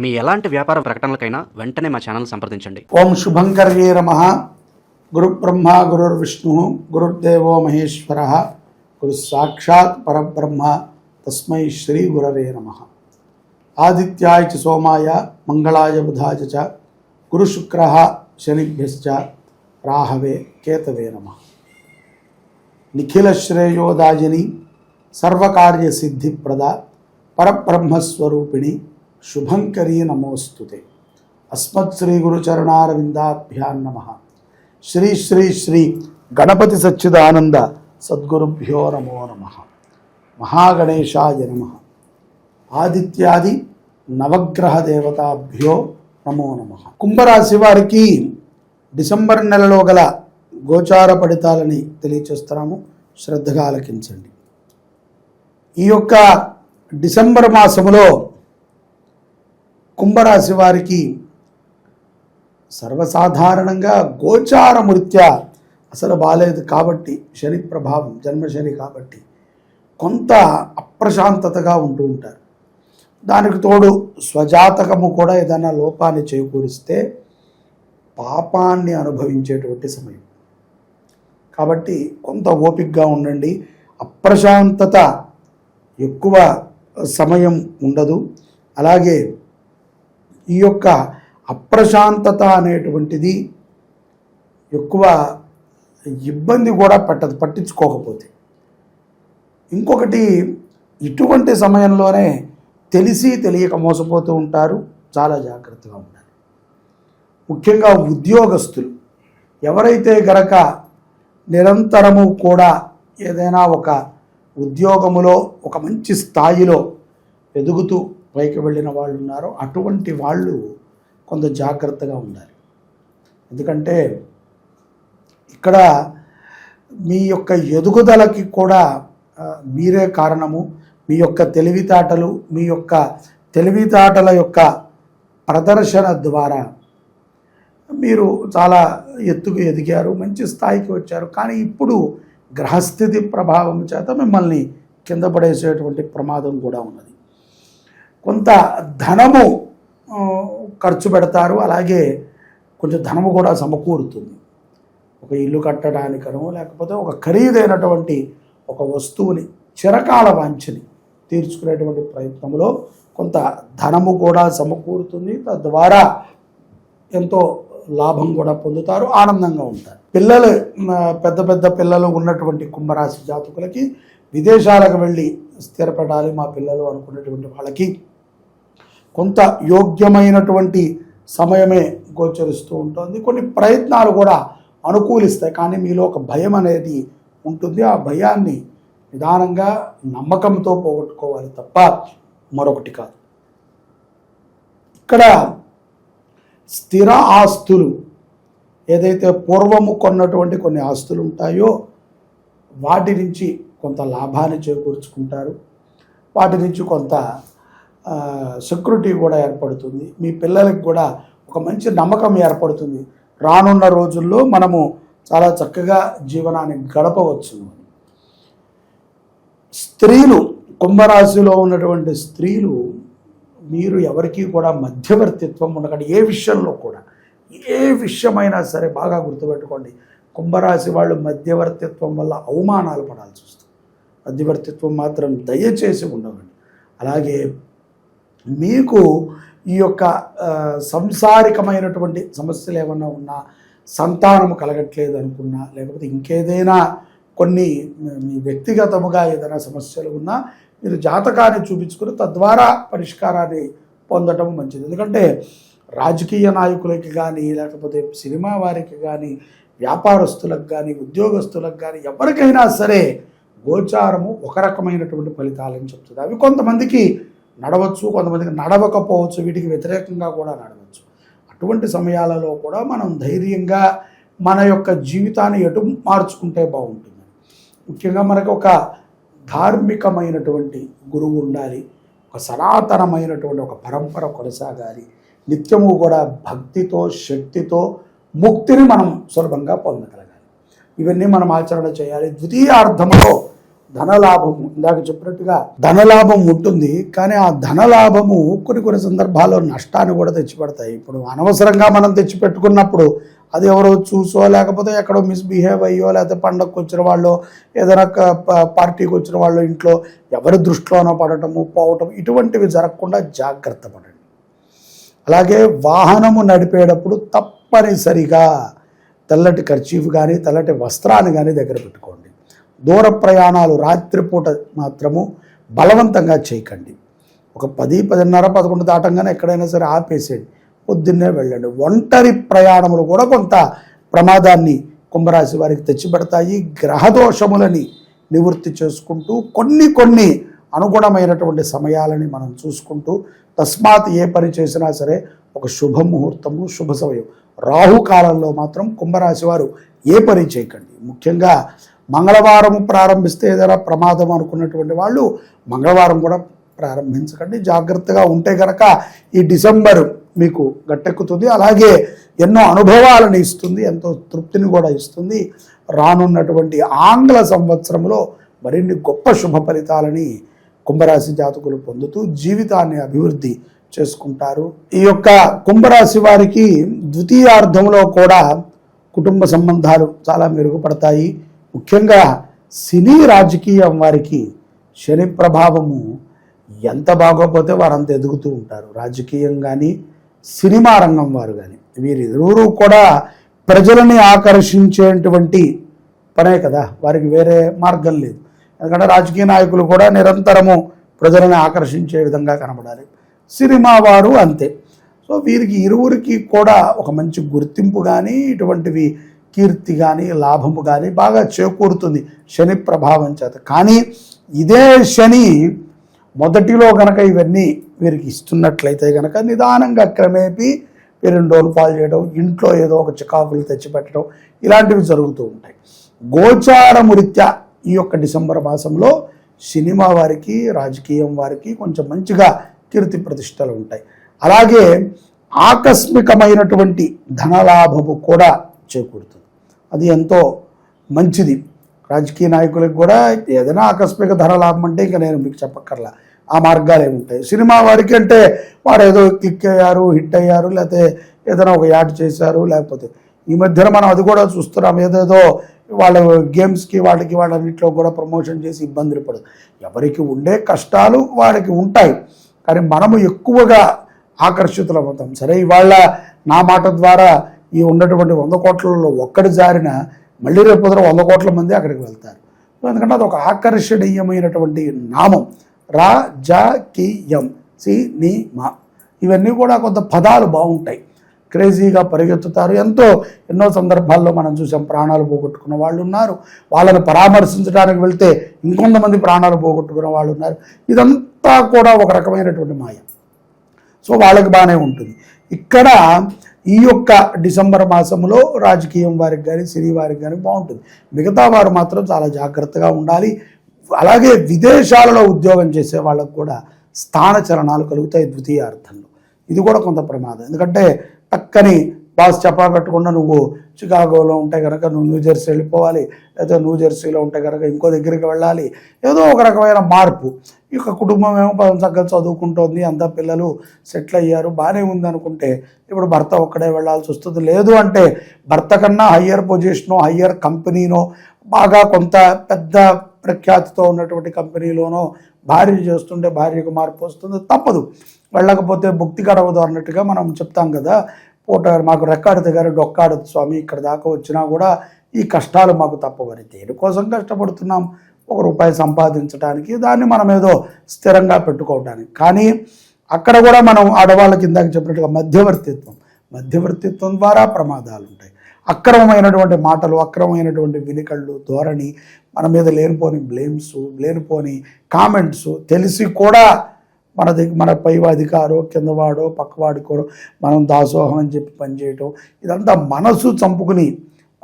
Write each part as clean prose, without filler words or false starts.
మీ ఎలాంటి వ్యాపార ప్రకటనలకైనా వెంటనే మా ఛానల్ సంప్రదించండి. ఓం శుభంకర్యే నమః. గురు బ్రహ్మ గురుర్విష్ణు గురుర్దేవో మహేశ్వర గురు సాక్షాత్ పరబ్రహ్మ తస్మై శ్రీ గురవే నమః. ఆదిత్యాయ చ సోమాయ మంగళాయ బుధాయ చ గురు శుక్ర శనిభ్యశ్చ రాహవే కేతవే నమః. నిఖిల శ్రేయోదాయిని సర్వకార్య సిద్ధిప్రద పరబ్రహ్మస్వరూపిణి శుభంకరీ నమోస్తుతే. అస్మత్ శ్రీ గురుచరణారవిందాభ్యాం నమః. శ్రీ శ్రీ శ్రీ గణపతి సచ్చిదానంద సద్గురుభ్యో నమో నమః. మహాగణేశాయ నమః. ఆదిత్యాది నవగ్రహ దేవతాభ్యో నమో నమః. కుంభరాశి వారికి డిసెంబర్ నెలలో గల గోచార ఫలితాలని తెలియచేస్తున్నాము, శ్రద్ధగా ఆలకించండి. ఈ యొక్క డిసెంబర్ మాసములో కుంభరాశి వారికి సర్వసాధారణంగా గోచారమృత్యా అసలు బాలేదు కాబట్టి, శని ప్రభావం జన్మశని కాబట్టి కొంత అప్రశాంతతగా ఉంటూ ఉంటారు. దానికి తోడు స్వజాతకము కూడా ఏదైనా లోపాన్ని చేకూరిస్తే పాపాన్ని అనుభవించేటువంటి సమయం కాబట్టి కొంత ఓపికగా ఉండండి. అప్రశాంతత ఎక్కువ సమయం ఉండదు. అలాగే ఈ యొక్క అప్రశాంతత అనేటువంటిది ఎక్కువ ఇబ్బంది కూడా పట్టించుకోకపోతే. ఇంకొకటి, ఇటువంటి సమయంలోనే తెలిసి తెలియక మోసపోతూ ఉంటారు, చాలా జాగ్రత్తగా ఉండాలి. ముఖ్యంగా ఉద్యోగస్తులు ఎవరైతే గనక నిరంతరము కూడా ఏదైనా ఒక ఉద్యోగములో ఒక మంచి స్థాయిలో ఎదుగుతూ పైకి వెళ్ళిన వాళ్ళు ఉన్నారో అటువంటి వాళ్ళు కొంత జాగ్రత్తగా ఉండాలి. ఎందుకంటే ఇక్కడ మీ యొక్క ఎదుగుదలకి కూడా మీరే కారణము. మీ యొక్క తెలివితేటల యొక్క ప్రదర్శన ద్వారా మీరు చాలా ఎత్తుకు ఎదిగారు, మంచి స్థాయికి వచ్చారు. కానీ ఇప్పుడు గ్రహస్థితి ప్రభావం చేత మిమ్మల్ని కింద పడేసేటువంటి ప్రమాదం కూడా ఉన్నది. కొంత ధనము ఖర్చు పెడతారు, అలాగే కొంచెం ధనము కూడా సమకూరుతుంది. ఒక ఇల్లు కట్టడానికనో లేకపోతే ఒక ఖరీదైనటువంటి ఒక వస్తువుని చిరకాల వాంఛని తీర్చుకునేటువంటి ప్రయత్నంలో కొంత ధనము కూడా సమకూరుతుంది. తద్వారా ఎంతో లాభం కూడా పొందుతారు, ఆనందంగా ఉంటారు. పెద్ద పెద్ద పిల్లలు ఉన్నటువంటి కుంభరాశి జాతకులకి విదేశాలకు వెళ్ళి స్థిరపడాలి మా పిల్లలు అనుకున్నటువంటి వాళ్ళకి కొంత యోగ్యమైనటువంటి సమయమే గోచరిస్తూ ఉంటుంది. కొన్ని ప్రయత్నాలు కూడా అనుకూలిస్తాయి, కానీ మీలో ఒక భయం అనేది ఉంటుంది. ఆ భయాన్ని నిదానంగా నమ్మకంతో పోగొట్టుకోవాలి తప్ప మరొకటి కాదు. ఇక్కడ స్థిర ఆస్తులు ఏదైతే పూర్వము కొన్నటువంటి కొన్ని ఆస్తులు ఉంటాయో వాటి నుంచి కొంత లాభాన్ని చేకూర్చుకుంటారు. వాటి నుంచి కొంత సెక్యూరిటీ కూడా ఏర్పడుతుంది. మీ పిల్లలకి కూడా ఒక మంచి నమ్మకం ఏర్పడుతుంది. రానున్న రోజుల్లో మనము చాలా చక్కగా జీవనాన్ని గడపవచ్చు. స్త్రీలు, కుంభరాశిలో ఉన్నటువంటి స్త్రీలు, మీరు ఎవరికీ కూడా మధ్యవర్తిత్వం ఉండకండి. ఏ విషయంలో కూడా, ఏ విషయమైనా సరే బాగా గుర్తుపెట్టుకోండి. కుంభరాశి వాళ్ళు మధ్యవర్తిత్వం వల్ల అవమానాలు పడాల్సి వస్తుంది. మధ్యవర్తిత్వం మాత్రం దయచేసి ఉండవండి. అలాగే మీకు ఈ యొక్క సంసారికమైనటువంటి సమస్యలు ఏమన్నా ఉన్నా, సంతానము కలగట్లేదు అనుకున్నా, లేకపోతే ఇంకేదైనా కొన్ని మీ వ్యక్తిగతముగా ఏదైనా సమస్యలు ఉన్నా మీరు జాతకాన్ని చూపించుకుని తద్వారా పరిష్కారాన్ని పొందటం మంచిది. ఎందుకంటే రాజకీయ నాయకులకి కానీ, లేకపోతే సినిమా వారికి కానీ, వ్యాపారస్తులకు కానీ, ఉద్యోగస్తులకు కానీ ఎవరికైనా సరే గోచారము ఒక రకమైనటువంటి ఫలితాలని చెప్తుంది. అవి కొంతమందికి నడవచ్చు, కొంతమందికి నడవకపోవచ్చు, వీటికి వ్యతిరేకంగా కూడా నడవచ్చు. అటువంటి సమయాలలో కూడా మనం ధైర్యంగా మన యొక్క జీవితాన్ని ఎటు మార్చుకుంటే బాగుంటుంది. ముఖ్యంగా మనకు ఒక ధార్మికమైనటువంటి గురువు ఉండాలి, ఒక సనాతనమైనటువంటి ఒక పరంపర కొనసాగాలి. నిత్యము కూడా భక్తితో, శక్తితో ముక్తిని మనం సులభంగా పొందగలగాలి. ఇవన్నీ మనం ఆచరణ చేయాలి. ద్వితీయార్థంలో ధనలాభము ఇందాక చెప్పినట్టుగా ధనలాభం ఉంటుంది, కానీ ఆ ధనలాభము కొన్ని సందర్భాల్లో నష్టాన్ని కూడా తెచ్చిపెడతాయి. ఇప్పుడు అనవసరంగా మనం తెచ్చిపెట్టుకున్నప్పుడు అది ఎవరో చూసో లేకపోతే ఎక్కడో మిస్బిహేవ్ అయ్యో లేకపోతే పండగకు వచ్చిన వాళ్ళు ఏదైనా పార్టీకి వచ్చిన వాళ్ళు ఇంట్లో ఎవరి దృష్టిలోనో పడటము పోవటం ఇటువంటివి జరగకుండా జాగ్రత్త పడండి. అలాగే వాహనము నడిపేటప్పుడు తప్పనిసరిగా తెల్లటి కర్చీఫ్ కానీ తెల్లటి వస్త్రాన్ని కానీ దగ్గర పెట్టుకోండి. దూర ప్రయాణాలు రాత్రిపూట మాత్రము బలవంతంగా చేయకండి. ఒక 10, 10:30, 11 దాటంగానే ఎక్కడైనా సరే ఆపేసేయండి, పొద్దున్నే వెళ్ళండి. ఒంటరి ప్రయాణములు కూడా కొంత ప్రమాదాన్ని కుంభరాశి వారికి తెచ్చిపెడతాయి. గ్రహదోషములని నివృత్తి చేసుకుంటూ కొన్ని అనుగుణమైనటువంటి సమయాలని మనం చూసుకుంటూ తస్మాత్ ఏ పని చేసినా సరే ఒక శుభముహూర్తము శుభ సమయం రాహుకాలంలో మాత్రం కుంభరాశి వారు ఏ పని చేయకండి. ముఖ్యంగా మంగళవారం ప్రారంభిస్తే ఏదైనా ప్రమాదం అనుకున్నటువంటి వాళ్ళు మంగళవారం కూడా ప్రారంభించకండి. జాగ్రత్తగా ఉంటే కనుక ఈ డిసెంబర్ మీకు గట్టెక్కుతుంది. అలాగే ఎన్నో అనుభవాలను ఇస్తుంది, ఎంతో తృప్తిని కూడా ఇస్తుంది. రానున్నటువంటి ఆంగ్ల సంవత్సరంలో మరిన్ని గొప్ప శుభ ఫలితాలని కుంభరాశి జాతకులు పొందుతూ జీవితాన్ని అభివృద్ధి చేసుకుంటారు. ఈ యొక్క కుంభరాశి వారికి ద్వితీయార్థంలో కూడా కుటుంబ సంబంధాలు చాలా మెరుగుపడతాయి. ముఖ్యంగా సినీ రాజకీయం వారికి శని ప్రభావము ఎంత బాగోపోతే వారు అంత ఎదుగుతూ ఉంటారు. రాజకీయం కానీ సినిమా రంగం వారు కానీ వీరిరువురు కూడా ప్రజలని ఆకర్షించేటువంటి పనే కదా, వారికి వేరే మార్గం లేదు. ఎందుకంటే రాజకీయ నాయకులు కూడా నిరంతరము ప్రజలను ఆకర్షించే విధంగా కనబడాలి, సినిమా వారు అంతే. సో వీరికి ఇరువురికి కూడా ఒక మంచి గుర్తింపు కానీ ఇటువంటివి కీర్తి కానీ లాభము కానీ బాగా చేకూరుతుంది శని ప్రభావం చేత. కానీ ఇదే శని మొదటిలో కనుక ఇవన్నీ వీరికి ఇస్తున్నట్లయితే కనుక నిదానంగా క్రమేపీ వీరిని డోల్ఫాల్ చేయడం, ఇంట్లో ఏదో ఒక చికాకులు తెచ్చిపెట్టడం ఇలాంటివి జరుగుతూ ఉంటాయి. గోచారమురీత్యా ఈ యొక్క డిసెంబర్ మాసంలో సినిమా వారికి రాజకీయం వారికి కొంచెం మంచిగా కీర్తి ప్రతిష్టలు ఉంటాయి. అలాగే ఆకస్మికమైనటువంటి ధనలాభము కూడా చేకూరుతుంది, అది ఎంతో మంచిది. రాజకీయ నాయకులకు కూడా ఏదైనా ఆకస్మిక ధనలాభం అంటే ఇంకా నేను మీకు చెప్పక్కర్లా, ఆ మార్గాలు ఏముంటాయి. సినిమా వారికి అంటే వారు ఏదో క్లిక్ అయ్యారు, హిట్ అయ్యారు, లేకపోతే ఏదైనా ఒక యాడ్ చేశారు, లేకపోతే ఈ మధ్యన మనం అది కూడా చూస్తున్నాం, ఏదేదో వాళ్ళ గేమ్స్కి వాళ్ళన్నింటిలో కూడా ప్రమోషన్ చేసి ఇబ్బందులు పడదు. ఎవరికి ఉండే కష్టాలు వారికి ఉంటాయి, కానీ మనము ఎక్కువగా ఆకర్షితులవుతాం. సరే ఇవాళ నా మాట ద్వారా ఈ ఉన్నటువంటి 100 కోట్లలో ఒక్కడి జారిన మళ్ళీ రేపు 100 కోట్ల మంది అక్కడికి వెళ్తారు. ఎందుకంటే అది ఒక ఆకర్షణీయమైనటువంటి నామం. రాజకీయం, సినిమా ఇవన్నీ కూడా కొంత పదాలు బాగుంటాయి, క్రేజీగా పరిగెత్తుతారు. ఎన్నో సందర్భాల్లో మనం చూసాం, ప్రాణాలు పోగొట్టుకున్న వాళ్ళు ఉన్నారు, వాళ్ళని పరామర్శించడానికి వెళ్తే ఇంకొంతమంది ప్రాణాలు పోగొట్టుకున్న వాళ్ళు ఉన్నారు. ఇదంతా కూడా ఒక రకమైనటువంటి మాయ. సో వాళ్ళకి బాగానే ఉంటుంది. ఇక్కడ ఈ యొక్క డిసెంబర్ మాసంలో రాజకీయం వారికి కానీ సినీ వారికి కానీ బాగుంటుంది. మిగతా వారు మాత్రం చాలా జాగ్రత్తగా ఉండాలి. అలాగే విదేశాలలో ఉద్యోగం చేసే వాళ్ళకు కూడా స్థాన చలనాలు కలుగుతాయి ద్వితీయార్థంలో. ఇది కూడా కొంత ప్రమాదం. ఎందుకంటే టక్కని బాస్ చెప్పబెట్టకుండా నువ్వు చికాగోలో ఉంటే కనుక నువ్వు న్యూజెర్సీ వెళ్ళిపోవాలి, లేదా న్యూజెర్సీలో ఉంటే కనుక ఇంకో దగ్గరికి వెళ్ళాలి, ఏదో ఒక రకమైన మార్పు. ఇక కుటుంబం ఏమో చక్కగా చదువుకుంటోంది, అంతా పిల్లలు సెటిల్ అయ్యారు, బాగానే ఉంది అనుకుంటే ఇప్పుడు భర్త ఒక్కడే వెళ్ళాల్సి వస్తుంది. లేదు అంటే భర్త కన్నా హయ్యర్ పొజిషనో హయ్యర్ కంపెనీనో బాగా కొంత పెద్ద ప్రఖ్యాతితో ఉన్నటువంటి కంపెనీలోనో భార్య చేస్తుంటే భార్యకు మార్పు వస్తుంది, తప్పదు. వెళ్ళకపోతే భుక్తి గడవదు అన్నట్టుగా మనం చెప్తాం కదా. పూట మాకు రెక్కాడితే గారు డొక్కాడదు స్వామి, ఇక్కడ దాకా వచ్చినా కూడా ఈ కష్టాలు మాకు తప్పవని. దేనికోసం కష్టపడుతున్నాం? ₹1 సంపాదించడానికి, దాన్ని మనం ఏదో స్థిరంగా పెట్టుకోవడానికి. కానీ అక్కడ కూడా మనం ఆడవాళ్ళకి ఇందాక చెప్పినట్టుగా మధ్యవర్తిత్వం ద్వారా ప్రమాదాలు ఉంటాయి. అక్రమమైనటువంటి మాటలు, అక్రమమైనటువంటి వినికళ్ళు, ధోరణి, మన మీద లేనిపోని బ్లేమ్స్, లేనిపోని కామెంట్స్, తెలిసి కూడా మన పై అధికారో కిందవాడో పక్కవాడికో మనం దాసోహం అని చెప్పి పనిచేయటం, ఇదంతా మనసు చంపుకుని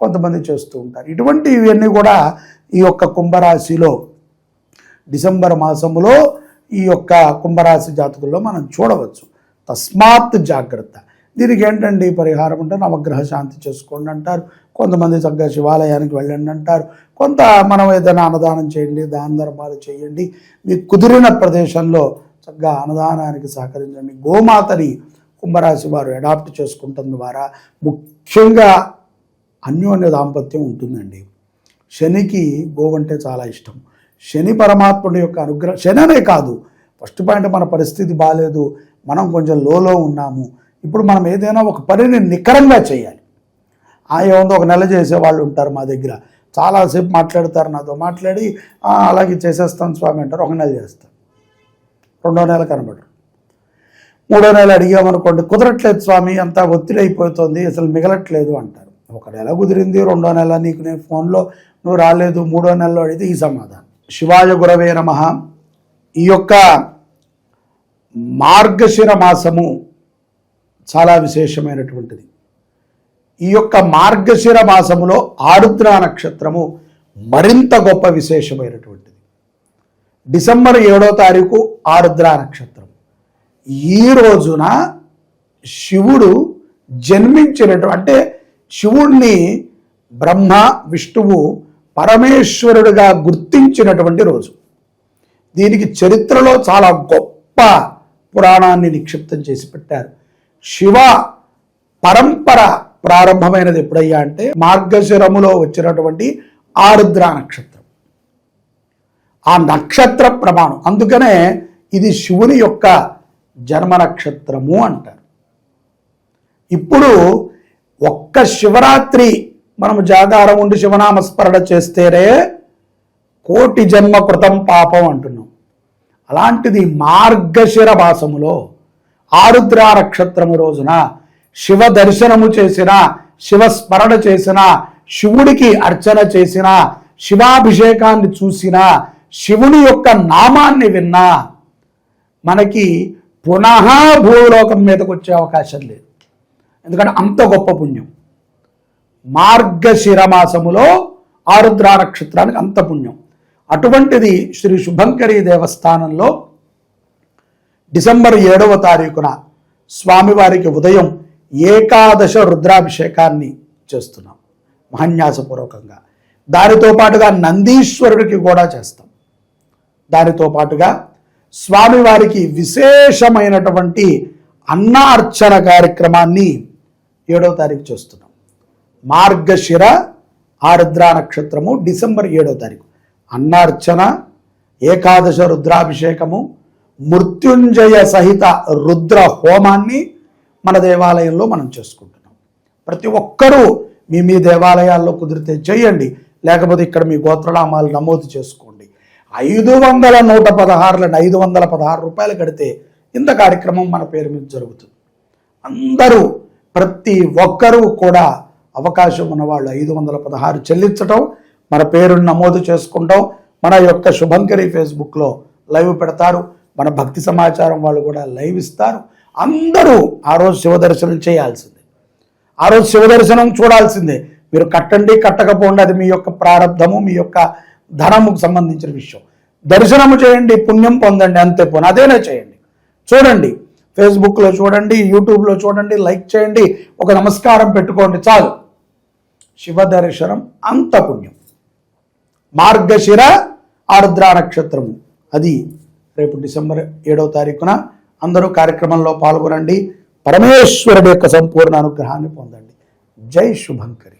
కొంతమంది చేస్తూ ఉంటారు. ఇవన్నీ కూడా ఈ యొక్క కుంభరాశిలో డిసెంబర్ మాసంలో ఈ యొక్క కుంభరాశి జాతకుల్లో మనం చూడవచ్చు. తస్మాత్ జాగ్రత్త. దీనికి ఏంటండి పరిహారం అంటే నవగ్రహ శాంతి చేసుకోండి అంటారు, కొంతమంది చక్కగా శివాలయానికి వెళ్ళండి అంటారు, కొంత మనం ఏదైనా అన్నదానం చేయండి, దాన ధర్మాలు చేయండి, మీకు కుదిరిన ప్రదేశంలో చక్కగా అన్నదానానికి సహకరించండి. గోమాతని కుంభరాశి వారు అడాప్ట్ చేసుకుంటం ద్వారా ముఖ్యంగా అన్యోన్య దాంపత్యం ఉంటుందండి. శనికి గోవంటే చాలా ఇష్టం. శని పరమాత్ముడి యొక్క అనుగ్రహం, శని అనే కాదు, ఫస్ట్ పాయింట్ మన పరిస్థితి బాగాలేదు, మనం కొంచెం లోలో ఉన్నాము, ఇప్పుడు మనం ఏదైనా ఒక పనిని నికరంగా చేయాలి. ఏముందో ఒక నెల చేసేవాళ్ళు ఉంటారు మా దగ్గర, చాలాసేపు మాట్లాడతారు నాతో, మాట్లాడి అలాగే చేసేస్తాను స్వామి అంటారు, ఒక నెల చేస్తారు, రెండో నెల కనబడరు, మూడో నెల అడిగామనుకోండి కుదరట్లేదు స్వామి అంతా ఒత్తిడి అయిపోతుంది అసలు మిగలట్లేదు అంటారు. ఒక నెల కుదిరింది, రెండో నెల నీకు నేను ఫోన్లో నువ్వు రాలేదు, మూడో నెలలో అడిగితే ఈ సమాధానం. శివాయ గురవే నమః. ఈ యొక్క మార్గశిర మాసము చాలా విశేషమైనటువంటిది. ఈ యొక్క మార్గశిర మాసములో ఆరుద్ర నక్షత్రము మరింత గొప్ప విశేషమైనటువంటిది. డిసెంబర్ 7వ తారీఖు ఆరుద్ర నక్షత్రం. ఈ రోజున శివుడు జన్మించినటువంటి, అంటే శివుణ్ణి బ్రహ్మ విష్ణువు పరమేశ్వరుడిగా గుర్తించినటువంటి రోజు. దీనికి చరిత్రలో చాలా గొప్ప పురాణాన్ని నిక్షిప్తం చేసి పెట్టారు. శివ పరంపర ప్రారంభమైనది ఎప్పుడయ్యా అంటే మార్గశిరములో వచ్చినటువంటి ఆరుద్ర నక్షత్రం. ఆ నక్షత్ర ప్రమాణం, అందుకనే ఇది శివుని యొక్క జన్మ నక్షత్రము అంటారు. ఇప్పుడు ఒక్క శివరాత్రి మనము జాగారం ఉండి శివనామస్మరణ చేస్తేనే కోటి జన్మ కృతం పాపం అంటున్నాం. అలాంటిది మార్గశిర మాసములో ఆరుద్ర నక్షత్రము రోజున శివ దర్శనము చేసిన, శివస్మరణ చేసిన, శివుడికి అర్చన చేసిన, శివాభిషేకాన్ని చూసిన, శివుని యొక్క నామాన్ని విన్నా మనకి పునః భూలోకం మీదకి వచ్చే అవకాశం లేదు. ఎందుకంటే అంత గొప్ప పుణ్యం. మార్గశిర మాసములో ఆరుద్ర నక్షత్రానికి అంత పుణ్యం. అటువంటిది శ్రీ శుభంకరి దేవస్థానంలో డిసెంబర్ 7వ తారీఖున స్వామివారికి ఉదయం ఏకాదశ రుద్రాభిషేకాన్ని చేస్తున్నాం మహాన్యాసపూర్వకంగా. దానితో పాటుగా నందీశ్వరుడికి కూడా చేస్తాం. దానితో పాటుగా స్వామివారికి విశేషమైనటువంటి అన్నార్చన కార్యక్రమాన్ని 7వ తారీఖు చేస్తున్నాం. మార్గశిర ఆరుద్ర నక్షత్రము డిసెంబర్ 7వ తారీఖు అన్నార్చన, ఏకాదశ రుద్రాభిషేకము, మృత్యుంజయ సహిత రుద్ర హోమాన్ని మన దేవాలయంలో మనం చేసుకుంటున్నాం. ప్రతి ఒక్కరూ మీ మీ దేవాలయాల్లో కుదిరితే చేయండి, లేకపోతే ఇక్కడ మీ గోత్రనామాలు నమోదు చేసుకోండి. 516 రూపాయలు కడితే ఇంత కార్యక్రమం మన పేరు మీద జరుగుతుంది. అందరూ ప్రతి ఒక్కరూ కూడా అవకాశం ఉన్నవాళ్ళు 516 చెల్లించటం, మన పేరును నమోదు చేసుకుంటాం. మన యొక్క శుభంకరి ఫేస్బుక్లో లైవ్ పెడతారు, మన భక్తి సమాచారం వాళ్ళు కూడా లైవ్ ఇస్తారు. అందరూ ఆ రోజు శివదర్శనం చేయాల్సిందే, ఆ రోజు శివదర్శనం చూడాల్సిందే. మీరు కట్టండి కట్టకపోండి, అది మీ యొక్క ప్రారంధము, మీ యొక్క ధనముకు సంబంధించిన విషయం. దర్శనము చేయండి, పుణ్యం పొందండి, అంతే పోనీ అదేనే చేయండి. చూడండి, ఫేస్బుక్లో చూడండి, యూట్యూబ్లో చూడండి, లైక్ చేయండి, ఒక నమస్కారం పెట్టుకోండి, చాలు. శివ దర్శనం అంత పుణ్యం. మార్గశిర ఆరుద్ర నక్షత్రము అది రేపు డిసెంబర్ 7వ తారీఖున. అందరూ కార్యక్రమంలో పాల్గొనండి, పరమేశ్వరుడి యొక్క సంపూర్ణ అనుగ్రహాన్ని పొందండి. జై శుభంకరి.